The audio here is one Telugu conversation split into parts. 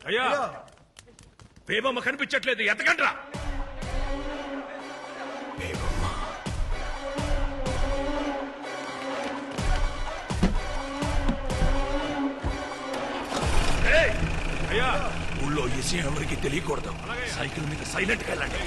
అయ్యా బేబమ్మ కనిపించట్లేదు, ఎతకండ్రా. అయ్యా ఊళ్ళో ఈ విషయం ఎవరికి తెలియకూడదు. సైకిల్ మీద సైలెంట్ గా వెళ్ళండి.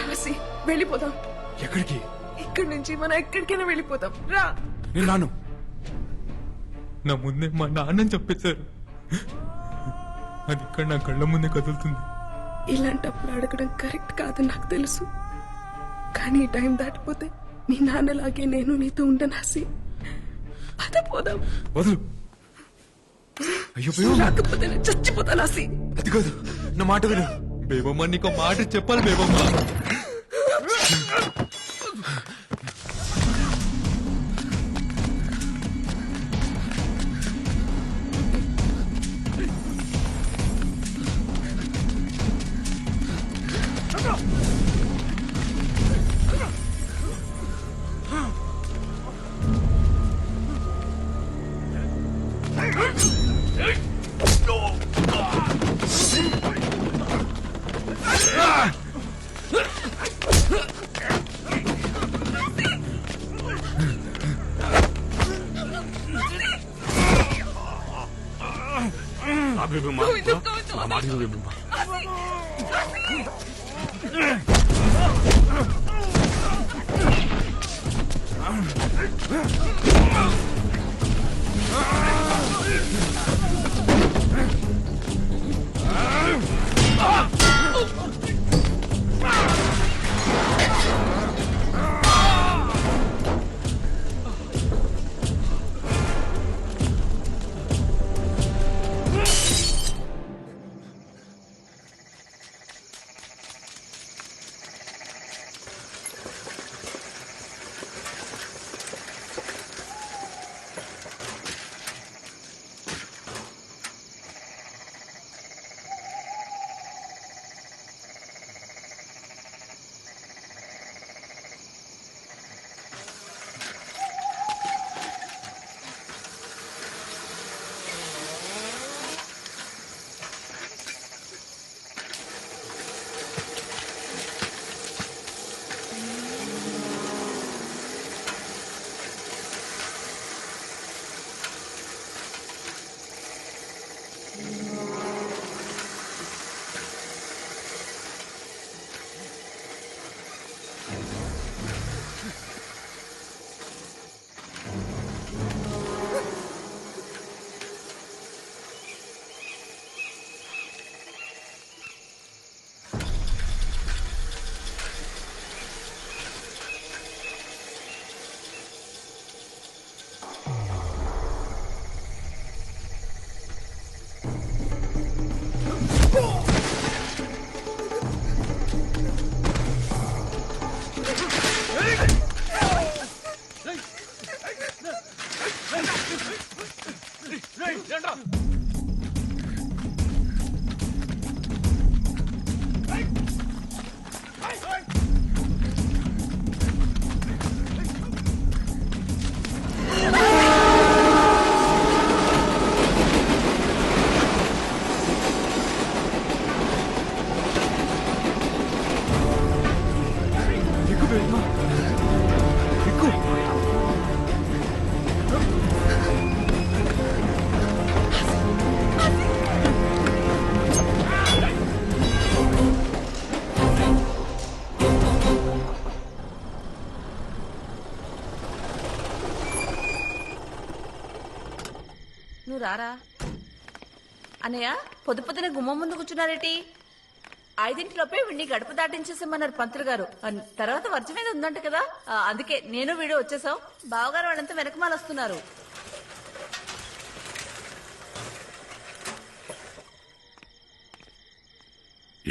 రాసి వెళ్ళిపోదాం. ఎక్కడికి? ఇక్కడి నుంచి మనం ఎక్కడికైనా వెళ్ళిపోదాం. రా. నేను రాను. నా ముందే మా నాన్నని చెప్పేశారు. అది ఇక్కడ నా కళ్ళ ముందే కదులుతుంది. ఇలాంటప్పుడు అడగడం కరెక్ట్ కాదని నాకు తెలుసు, కానీ ఈ టైం దాటిపోతే మీ నాన్నలాగే నేను నీతో ఉండనాసి. పద పోదాం. వదులు. అయ్యో రాకపోతే నేను చచ్చిపోతానాసి. అది కాదు, నా మాట విను. బేబమ్మ నీకు మాట చెప్పాలి. బేబమ్మ నువ్వు రారా. అన్నయ్య పొద్దు పొద్దున గుమ్మం ముందు కూర్చున్నారేటి? 5 వీడిని గడప దాటించేసామన్నారు పంతులు గారు. తర్వాత వర్జ మీద ఉందంట కదా, అందుకే నేను వీడు వచ్చేసాం. బావగారు వాళ్ళంతా వెనకమాల వస్తున్నారు.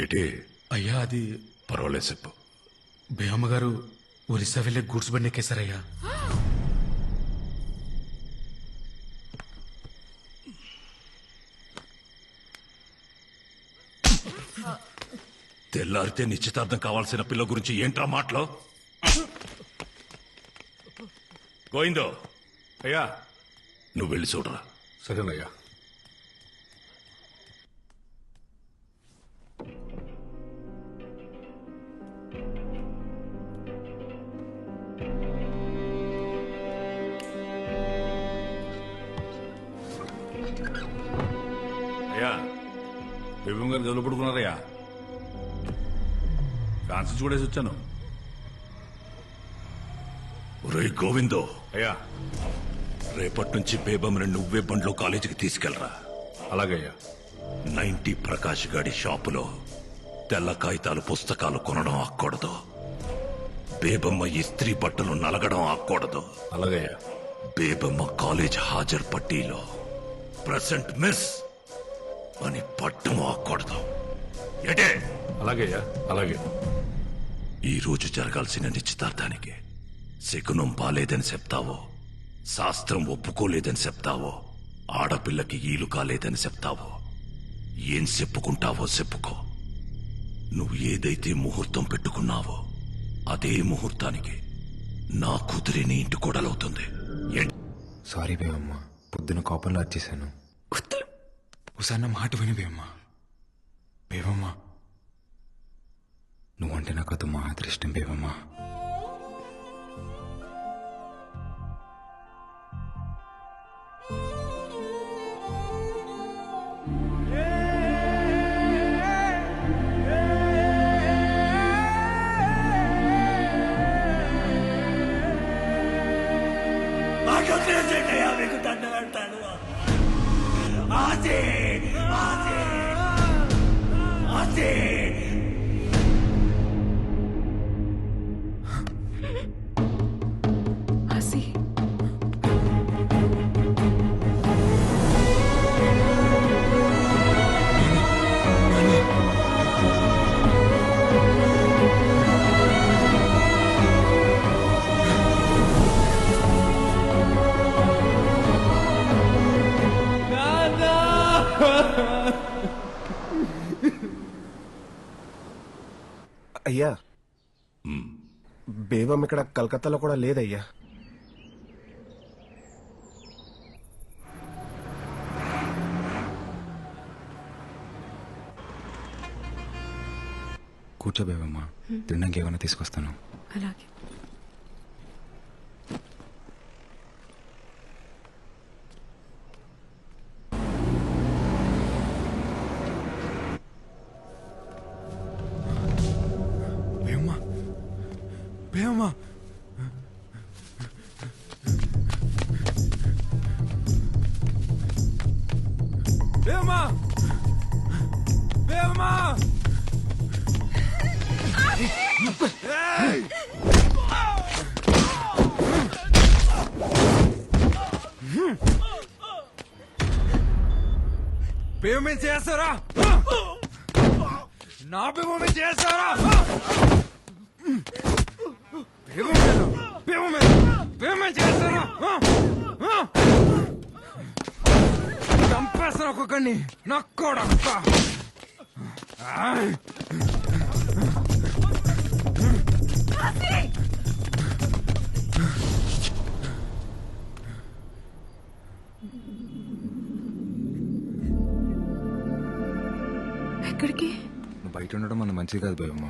ఏటే అయ్యా అది పర్వాలేదు చెప్పు. బేయమ్మ గారు ఒరిస్సా వెళ్ళే గూడ్స్ బండి ఎక్కేశారయ్యా. తెల్లారితే నిశ్చితార్థం కావాల్సిన పిల్ల గురించి ఏంట్రా మాటలో? గోవిందో, అయ్యా. నువ్వు వెళ్ళి చూడరా. సరేనయ్యా. అయ్యా, బేబం గారు గదిలో పడుకున్నారయ్యా. ఫ్యాన్స్ చూడేసి వచ్చాను. ఒరేయ్ గోవిందో, అయ్యా. రేపటి నుంచి బేబమ్మని నువ్వే బండ్లో కాలేజీకి తీసుకెళ్లరా. అలాగయ్యా. 90 ప్రకాష్ గాడి షాపులో తెల్ల కాగితాలు పుస్తకాలు కొనడం ఆక్కూడదు. బేబమ్మ ఇస్త్రీ బట్టలు నలగడం ఆక్కూడదు. అలాగయ్యా. బేబమ్మ కాలేజ్ హాజరు పట్టీలో ప్రెసెంట్ మిస్ అని పట్టం ఆక్కూడదు. ఎటే? అలాగయ్యా. అలాగే. ఈ రోజు జరగాల్సిన నిశ్చితార్థానికి శకునం బాలేదని చెప్తావో, శాస్త్రం ఒప్పుకోలేదని చెప్తావో, ఆడపిల్లకి ఈలు కాలేదని చెప్తావో, ఏం చెప్పుకుంటావో చెప్పుకో. నువ్వు ఏదైతే ముహూర్తం పెట్టుకున్నావో అదే ముహూర్తానికి నా కూతురి నీ ఇంటి కోడలవుతుంది. సారీ బేవమ్మ, పొద్దున కోపంలో వచ్చేసాను. వద్దు. ఒకసారి నా మాట విని బేవమ్మ. బేవమ్మ, నువ్వంటే నాకు అది మా అదృష్టం బేవమ్మ. ఆసి, అయ్యా, బేబం ఇక్కడ కలకత్తాలో కూడా లేదయ్యా. కూర్చో బేవమ్మ, తినడానికి ఏమైనా తీసుకొస్తాను. అలాగే. బేవమ్మ, బేవమ్మ, బేవమ్మ, బేవమ్మ. పేమెంట్ చేస్తారా? నా పేమెంట్ చేస్తారా? పేమెంట్ చేస్తారా? చంపేస్తాను ఒక్కొక్కడిని. నక్కోడక్క. ఎక్కడికి? నువ్వు బయట ఉండడం మన మంచిది కాదు బేవమ్మ.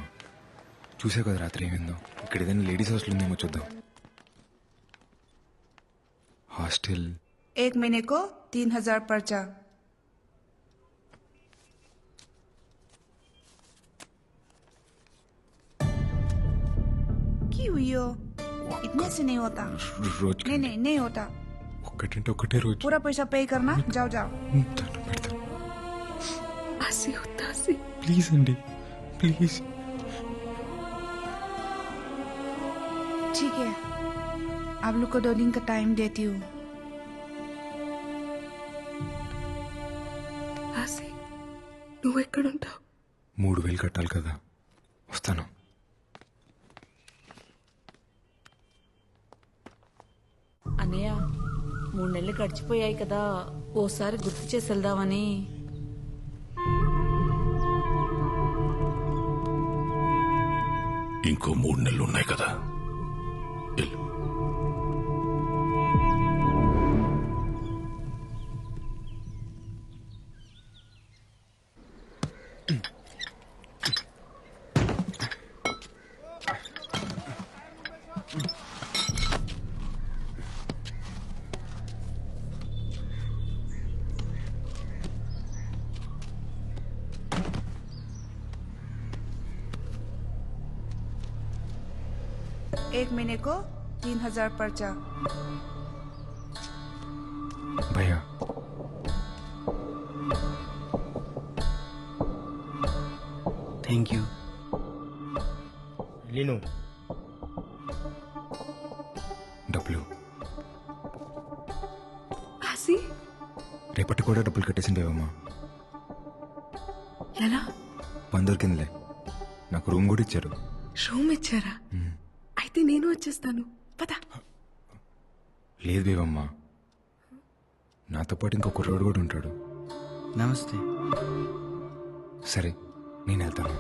చూసే కదా రాత్రి ఏమైందో. ఇక్కడ ఏదైనా లేడీస్ హాస్టల్ ఉందేమో చూద్దాం. హాస్టల్ 1 महीने को 3000 पर्चा। क्यों हुई हो? इतने से नहीं होता। రోజు नहीं होता। ఒక్కటంటే ఒక్కటే రోజు. पूरा पैसा पे करना। जाओ जाओ। దండం పెడతాను. ఆసి, వద్దు ఆసి. ప్లీజ్ అండి, ప్లీజ్. ठीक है, आप लोग को 2 दिन का टाइम देती हूँ। ఆసి, నువ్వు ఎక్కడుంటావు? 3000 కట్టాలి కదా, వస్తాను. 3 నెలలు గడిచిపోయాయి కదా, ఓసారి గుర్తు చేసి వెళ్దామని. ఇంకో 3 నెలలు ఉన్నాయి కదా, వెళ్ళు. एक महीने को 3,000 पर्चा। భయ్యా థ్యాంక్ యూ. లీను డబ్బులు ఆసి రేపటి కూడా డబ్బులు కట్టేసింది బేబమ్మా. ఎలా? పని దొరికిందిలే, నాకు రూమ్ కూడా ఇచ్చారు. రూమ్ ఇచ్చారా? అయితే నేను వచ్చేస్తాను, పద. లేదు బేబమ్మా, నాతో పాటు ఇంకో కుర్రోడు కూడా ఉంటాడు. నమస్తే. సరే నేను వెళ్తాను.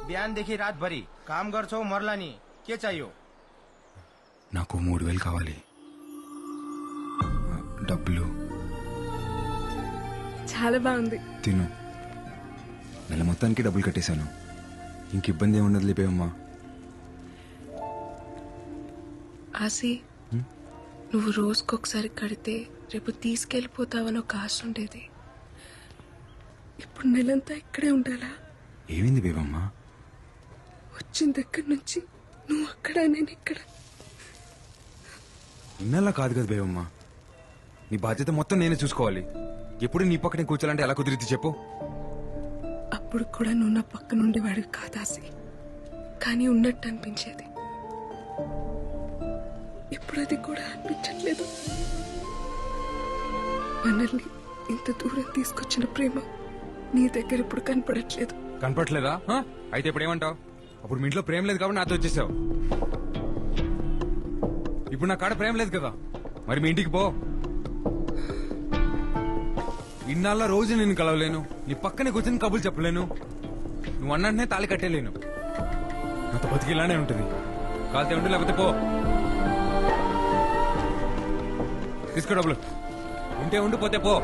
बिहानदेखि रातभरि काम गर्छौ मर्ला नि, के चाहियो? నాకు 3,000 కావాలి. డబ్బులు చాలా బాగుంది. తిను. నెల మొత్తానికి డబ్బులు కట్టేశాను, ఇంక ఇబ్బంది ఏముండదు లేబేమ్మా. ఆసి, నువ్వు రోజుకొకసారి కడితే రేపు తీసుకెళ్ళిపోతావని ఒక ఆశ ఉండేది. ఇప్పుడు నెలంతా ఇక్కడే ఉండాలా? ఏమైంది బేబమ్మా? వచ్చిన దగ్గర నుంచి నువ్వు అక్కడ, నేను ఇక్కడ. ఇన్నల్లా కాదు కదా బేబమ్మా, నీ బాధ్యత మొత్తం నేనే చూసుకోవాలి. ఎప్పుడు నీ పక్కనే కూర్చోాలంటే ఎలా కుదిరిద్ది చెప్పు? అప్పుడు కూడా నువ్వు నా పక్కన ఉండేవాడివి కాదాసి, కానీ ఉన్నట్టు అనిపించేది. ఇప్పుడు అది కూడా అనిపించట్లేదు. మనల్ని ఇంత దూరం తీసుకొచ్చిన ప్రేమ నీ దగ్గర ఇప్పుడు కనపడట్లేదు. కనపట్లేదా? అయితే ఇప్పుడు ఏమంటావు? అప్పుడు మీ ఇంట్లో ప్రేమ లేదు కాబట్టి నాతో వచ్చేసావు. ఇప్పుడు నా కాడ ప్రేమ లేదు కదా, మరి మీ ఇంటికి పో. ఇన్నాళ్ళ రోజు నేను కలవలేను, నీ పక్కనే కూర్చొని కబుర్లు చెప్పలేను, నువ్వు అన్నట్టునే తాళి కట్టేలేను. నాతో బతికి ఇలానే ఉంటుంది. కాలితే ఉండు, లేకపోతే పో. తీసుకో డబ్బులు, ఉంటే ఉండిపోతే పో.